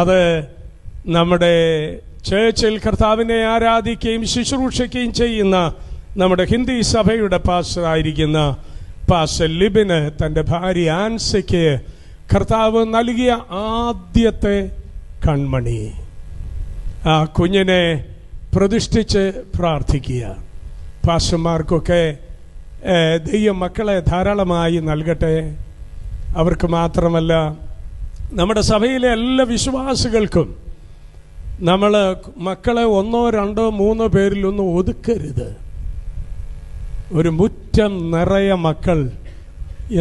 അത് നമ്മുടെ ചേർച്ചിൽ കർത്താവിനെ ആരാധിക്കുകയും ശുശ്രൂഷിക്കുകയും ചെയ്യുന്ന നമ്മുടെ ഹിന്ദി സഭയുടെ പാസ്റ്ററായിരിക്കുന്ന പാസ്റ്റർ ലിബിന് തൻ്റെ ഭാര്യ ആൻസയ്ക്ക് കർത്താവ് നൽകിയ ആദ്യത്തെ കൺമണി, ആ കുഞ്ഞിനെ പ്രതിഷ്ഠിച്ച് പ്രാർത്ഥിക്കുക. പാസ്റ്റർമാർക്കൊക്കെ ദൈവം മക്കളെ ധാരാളമായി നൽകട്ടെ. അവർക്ക് മാത്രമല്ല, നമ്മുടെ സഭയിലെ എല്ലാ വിശ്വാസികൾക്കും നമ്മൾ മക്കളെ 1, 2, 3 പേരിലൊന്നും ഒതുക്കരുത്. ഒരു മുറ്റം നിറയെ മക്കൾ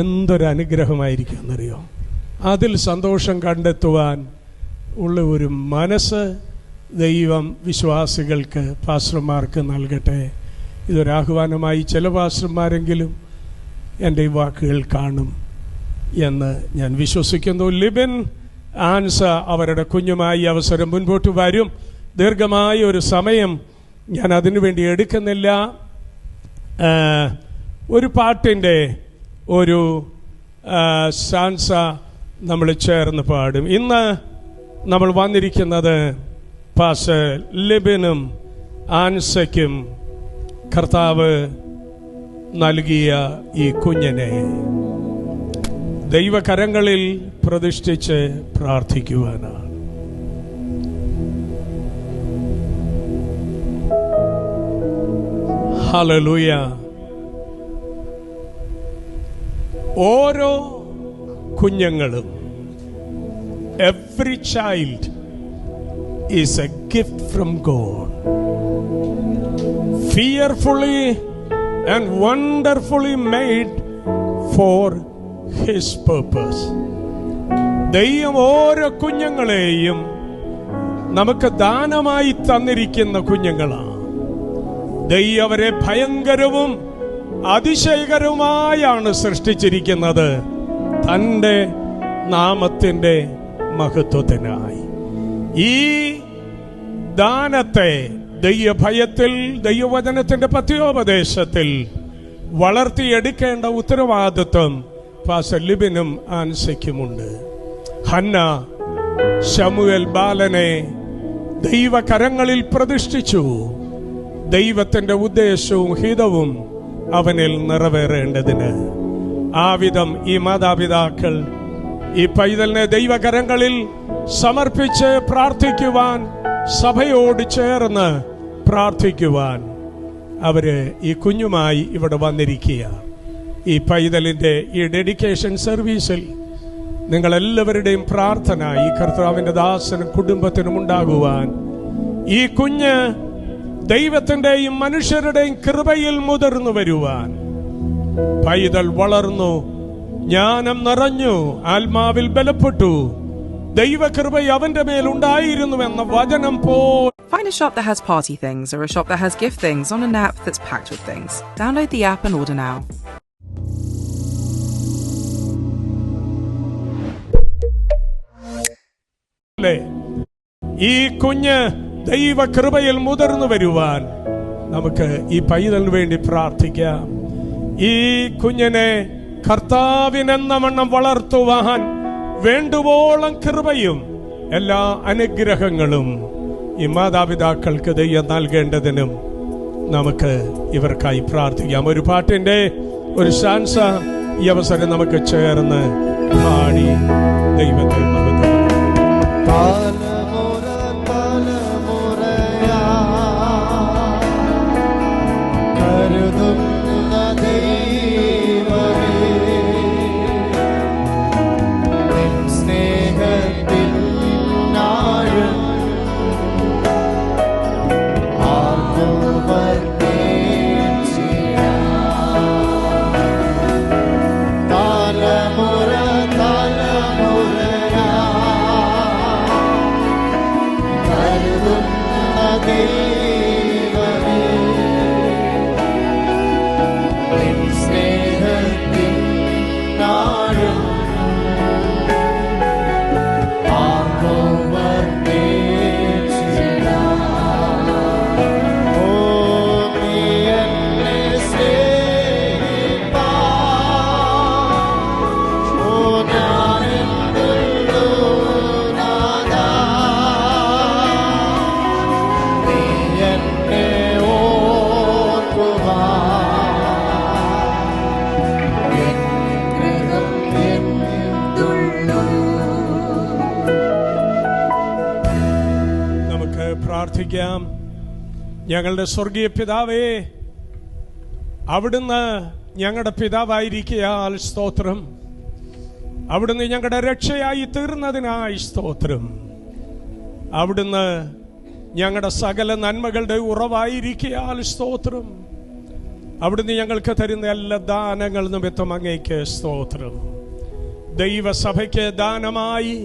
എന്തൊരു അനുഗ്രഹമായിരിക്കും എന്നറിയോ. അതിൽ സന്തോഷം കണ്ടെത്തുവാൻ ഉള്ള ഒരു മനസ്സ് ദൈവം വിശ്വാസികൾക്ക്, പാസ്റ്റർമാർക്ക് നൽകട്ടെ. ഇതൊരാഹ്വാനമായി ചില പാസ്റ്റർമാരെങ്കിലും എൻ്റെ ഈ വാക്കുകൾ കാണും എന്ന് ഞാൻ വിശ്വസിക്കുന്നു. ലിബിൻ, ആൻസ അവരുടെ കുഞ്ഞുമായി അവസരം മുൻപോട്ട് വരും. ദീർഘമായ ഒരു സമയം ഞാൻ അതിനു വേണ്ടി എടുക്കുന്നില്ല. ഒരു പാട്ടിൻ്റെ ഒരു സ്റ്റാൻസ നമ്മൾ ചേർന്ന് പാടും. ഇന്ന് നമ്മൾ വന്നിരിക്കുന്നത് പാസ്റ്റർ ലിബിനും ആൻസയ്ക്കും കർത്താവ് നൽകിയ ഈ കുഞ്ഞിനെ ദൈവകരങ്ങളിൽ പ്രതിഷ്ഠിച്ച് പ്രാർത്ഥിക്കുവാനാണ്. ഹല്ലേലൂയ. ഓരോ കുഞ്ഞുങ്ങളും, every child is a gift from God, fearfully and wonderfully made for His purpose. ദൈവം ഓരോ കുഞ്ഞുങ്ങളെയും നമുക്ക് ദാനമായി തന്നിരിക്കുന്ന കുഞ്ഞുങ്ങളാണ്. ദൈവം അവരെ ഭയങ്കരവും അതിശയകരവുമായാണ് സൃഷ്ടിച്ചിരിക്കുന്നത്, തൻ്റെ നാമത്തിൻ്റെ മഹത്വത്തിനായി. ഈ ദാനത്തെ ദൈവഭയത്തിൽ, ദൈവവചനത്തിൻ്റെ പത്യോപദേശത്തിൽ വളർത്തിയെടുക്കേണ്ട ഉത്തരവാദിത്വം പാസ്റ്റർ ലിബിനും ആൻസയ്ക്കുമുണ്ട്. ഹന്ന ശമൂവേൽ ബാലനെ ദൈവകരങ്ങളിൽ പ്രതിഷ്ഠിച്ചു. ദൈവത്തിൻ്റെ ഉദ്ദേശവും ഹിതവും അവനിൽ നിറവേറേണ്ടതിന് ആ വിധം ഈ മാതാപിതാക്കൾ ഈ പൈതലിനെ ദൈവകരങ്ങളിൽ സമർപ്പിച്ച് പ്രാർത്ഥിക്കുവാൻ, സഭയോട് ചേർന്ന് പ്രാർത്ഥിക്കുവാൻ അവര് ഈ കുഞ്ഞുമായി ഇവിടെ വന്നിരിക്കുക. ഈ പൈതലിൻ്റെ ഈ ഡെഡിക്കേഷൻ സർവീസിൽ നിങ്ങളെല്ലാവരുടെയും പ്രാർത്ഥന ഈ കർത്താവിൻ്റെ ദാസനും കുടുംബത്തിനും ഉണ്ടാകുവാൻ, ഈ കുഞ്ഞ് ദൈവത്തിൻ്റെയും മനുഷ്യരുടെയും കൃപയിൽ മുതിർന്നു വരുവാൻ, പൈതൽ വളർന്നു, ജ്ഞാനം നിറഞ്ഞു, ആത്മാവിൽ ബലപ്പെട്ടു, ദൈവകൃപ അവന്റെ മേൽ ഉണ്ടായിരുന്നുവെന്ന വചനം പോലെ. Find a shop that has party things or a shop that has gift things on an app that's packed with things. Download the app and order now. ഈ കുഞ്ഞ് ദൈവകൃപയിൽ മുതിർന്നു വരുവാൻ നമുക്ക് ഈ പൈതലിന് വേണ്ടി പ്രാർത്ഥിക്കാം. ഈ കുഞ്ഞിനെ കർത്താവിനെന്ന വണ്ണം വളർത്തുവാൻ വേണ്ടുവോളം കൃപയും എല്ലാ അനുഗ്രഹങ്ങളും ഈ മാതാപിതാക്കൾക്ക് ദൈവം നൽകേണ്ടതിനും നമുക്ക് ഇവർക്കായി പ്രാർത്ഥിക്കാം. ഒരു പാട്ടിന്റെ ഒരു ശാൻസ ഈ അവസരം നമുക്ക് ചേർന്ന് പാടി ദൈവത്തെ പ്രാർത്ഥിക്കാം. ഞങ്ങളുടെ സ്വർഗീയ പിതാവേ, അവിടുന്ന് ഞങ്ങളുടെ പിതാവായിരിക്കയാൽ സ്തോത്രം. അവിടുന്ന് ഞങ്ങളുടെ രക്ഷയായി തീർന്നതിനായി സ്തോത്രം. അവിടുന്ന് ഞങ്ങളുടെ സകല നന്മകളുടെ ഉറവായിരിക്കയാൽ സ്തോത്രം. അവിടുന്ന് ഞങ്ങൾക്ക് തരുന്ന എല്ലാ ദാനങ്ങൾ നിമിത്തം അങ്ങേക്ക് സ്തോത്രം. ദൈവസഭയ്ക്ക് ദാനമായി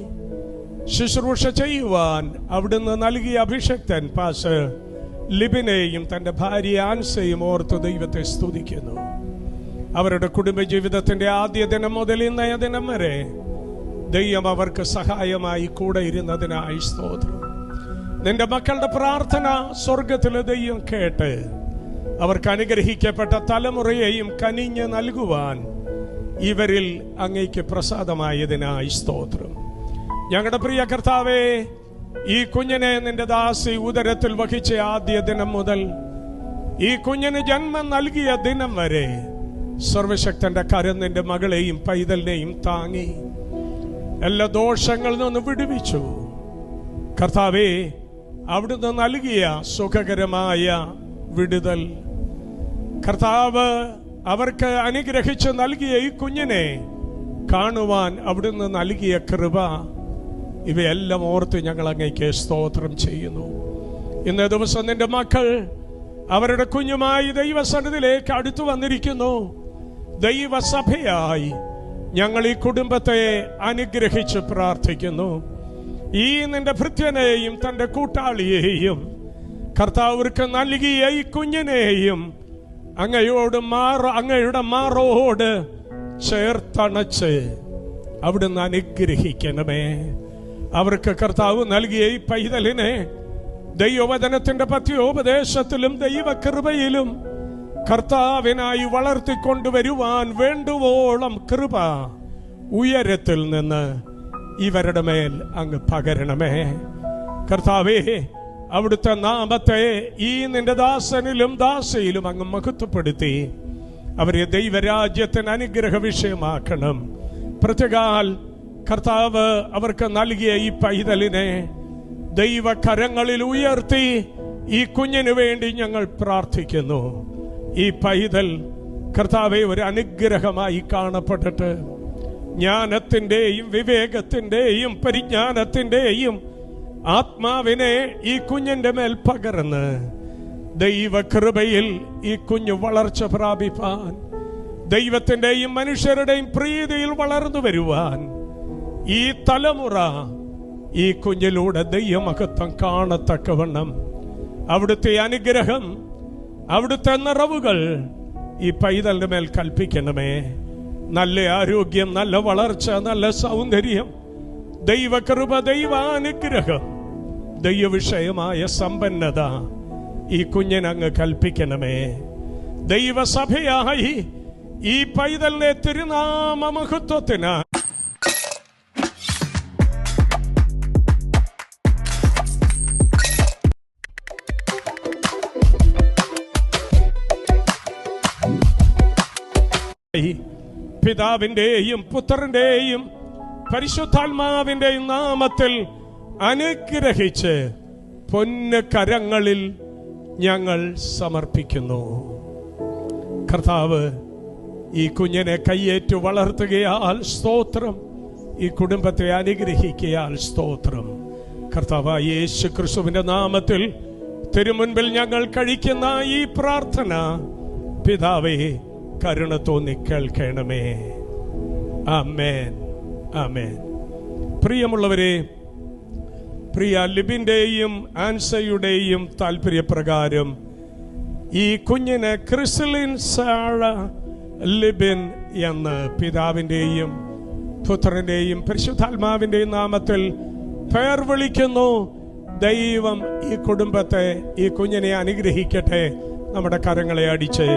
ശുശ്രൂഷ ചെയ്യുവാൻ അവിടുന്ന് നൽകിയ അഭിഷക്തൻ പാസ്റ്റർ ലിബിനെയും തൻ്റെ ഭാര്യ ആൻസയും ഓർത്ത് ദൈവത്തെ സ്തുതിക്കുന്നു. അവരുടെ കുടുംബജീവിതത്തിന്റെ ആദ്യ ദിനം മുതൽ ഇന്നയ ദിനം വരെ ദൈവം അവർക്ക് സഹായമായി കൂടെ ഇരുന്നതിനായി സ്തോത്രം. നിന്റെ മക്കളുടെ പ്രാർത്ഥന സ്വർഗത്തിലെ ദൈവം കേട്ട് അവർക്ക് അനുഗ്രഹിക്കപ്പെട്ട തലമുറയെയും കനിഞ്ഞ് നൽകുവാൻ ഇവരിൽ അങ്ങേക്ക് പ്രസാദമായതിനായി സ്തോത്രം. ഞങ്ങളുടെ പ്രിയ കർത്താവേ, ഈ കുഞ്ഞിനെ നിന്റെ ദാസി ഉദരത്തിൽ വഹിച്ച ആദ്യ ദിനം മുതൽ ഈ കുഞ്ഞിന് ജന്മം നൽകിയ ദിനം വരെ സർവശക്തന്റെ കരം നിന്റെ മകളെയും പൈതലിനെയും താങ്ങി എല്ലാ ദോഷങ്ങളിൽ നിന്ന് വിടുവിച്ചു. കർത്താവേ, അവിടുന്ന് നൽകിയ സുഖകരമായ വിടുതൽ, കർത്താവ് അവർക്ക് അനുഗ്രഹിച്ച് നൽകിയ ഈ കുഞ്ഞിനെ കാണുവാൻ അവിടുന്ന് നൽകിയ കൃപ, ഇവയെല്ലാം ഓർത്ത് ഞങ്ങൾ അങ്ങേക്ക് സ്തോത്രം ചെയ്യുന്നു. ഇന്നേ ദിവസം നിന്റെ മക്കൾ അവരുടെ കുഞ്ഞുമായി ദൈവസന്നിധിയിലേക്ക് അടുത്തു വന്നിരിക്കുന്നു. ദൈവസഭയായി ഞങ്ങൾ ഈ കുടുംബത്തെ അനുഗ്രഹിച്ച് പ്രാർത്ഥിക്കുന്നു. ഈ നിന്റെ ഭൃത്യനെയും തന്റെ കൂട്ടാളിയെയും കർത്താവർക്ക് നൽകിയ ഈ കുഞ്ഞിനെയും അങ്ങയുടെ മാറോട് ചേർത്തണച്ച് അവിടുന്ന് അനുഗ്രഹിക്കണമേ. അവർക്ക് കർത്താവ് നൽകിയ ഈ പൈതലിനെ ദൈവവചനത്തിന്റെ പത്യോപദേശത്തിലും ദൈവകൃപയിലും കർത്താവിനായി വളർത്തിക്കൊണ്ടുവരുവാൻ വേണ്ടുവോളം കൃപ ഉയരത്തിൽ നിന്ന് ഇവരുടെ മേൽ അങ്ങ് പകരണമേ. കർത്താവേ, അവിടുത്തെ നാമത്തെ ഈ നിന്റെ ദാസനിലും ദാസയിലും അങ്ങ് മഹത്വപ്പെടുത്തി അവരെ ദൈവരാജ്യത്തിന് അനുഗ്രഹ വിഷയമാക്കണം. പ്രത്യേകാൽ കർത്താവ് അവർക്ക് നൽകിയ ഈ പൈതലിനെ ദൈവകരങ്ങളിൽ ഉയർത്തി ഈ കുഞ്ഞിനു വേണ്ടി ഞങ്ങൾ പ്രാർത്ഥിക്കുന്നു. ഈ പൈതൽ കർത്താവെ ഒരു അനുഗ്രഹമായി കാണപ്പെട്ടിട്ട് ജ്ഞാനത്തിന്റെയും വിവേകത്തിന്റെയും പരിജ്ഞാനത്തിന്റെയും ആത്മാവിനെ ഈ കുഞ്ഞിന്റെ മേൽ പകർന്ന് ദൈവകൃപയിൽ ഈ കുഞ്ഞു വളർച്ച പ്രാപിപ്പാൻ, ദൈവത്തിന്റെയും മനുഷ്യരുടെയും പ്രീതിയിൽ വളർന്നു വരുവാൻ ഈ തലമുറ ഈ കുഞ്ഞിലൂടെ ദൈവമഹത്വം കാണത്തക്കവണ്ണം അവിടുത്തെ അനുഗ്രഹം, അവിടുത്തെ നിറവുകൾ ഈ പൈതലിന്റെ മേൽ കൽപ്പിക്കണമേ. നല്ല ആരോഗ്യം, നല്ല വളർച്ച, നല്ല സൗന്ദര്യം, ദൈവകൃപ, ദൈവാനുഗ്രഹം, ദൈവവിഷയമായ സമ്പന്നത ഈ കുഞ്ഞിനങ്ങ് കൽപ്പിക്കണമേ. ദൈവസഭയായി ഈ പൈതലിനെ തിരുനാമ മഹത്വത്തിന് പിതാവിന്റെയും പുത്രന്റെയും പരിശുദ്ധാത്മാവിന്റെയും നാമത്തിൽ അനുഗ്രഹിച്ച് പൊന്നു കരങ്ങളിൽ ഞങ്ങൾ സമർപ്പിക്കുന്നു. കർത്താവ് ഈ കുഞ്ഞിനെ കയ്യേറ്റു വളർത്തുകയാൽ സ്തോത്രം. ഈ കുടുംബത്തെ അനുഗ്രഹിക്കയാൽ സ്തോത്രം. കർത്താവായ യേശു ക്രിസ്തുവിന്റെ നാമത്തിൽ തിരുമുൻപിൽ ഞങ്ങൾ കഴിക്കുന്ന ഈ പ്രാർത്ഥന പിതാവേ കരുണ തോന്നി കേൾക്കണമേ. ആമേൻ, ആമേൻ. പ്രിയമുള്ളവരെ, പ്രിയ ലിബിന്റെയും ആൻസയുടെയും താല്പര്യപ്രകാരം ഈ കുഞ്ഞിന് ക്രിസ്ലിൻ സാഴ ലിബിൻ എന്ന് പിതാവിന്റെയും പുത്രന്റെയും പരിശുദ്ധാത്മാവിന്റെയും നാമത്തിൽ പേർ വിളിക്കുന്നു. ദൈവം ഈ കുടുംബത്തെ, ഈ കുഞ്ഞിനെ അനുഗ്രഹിക്കട്ടെ. നമ്മുടെ കരങ്ങളെ അടിച്ച്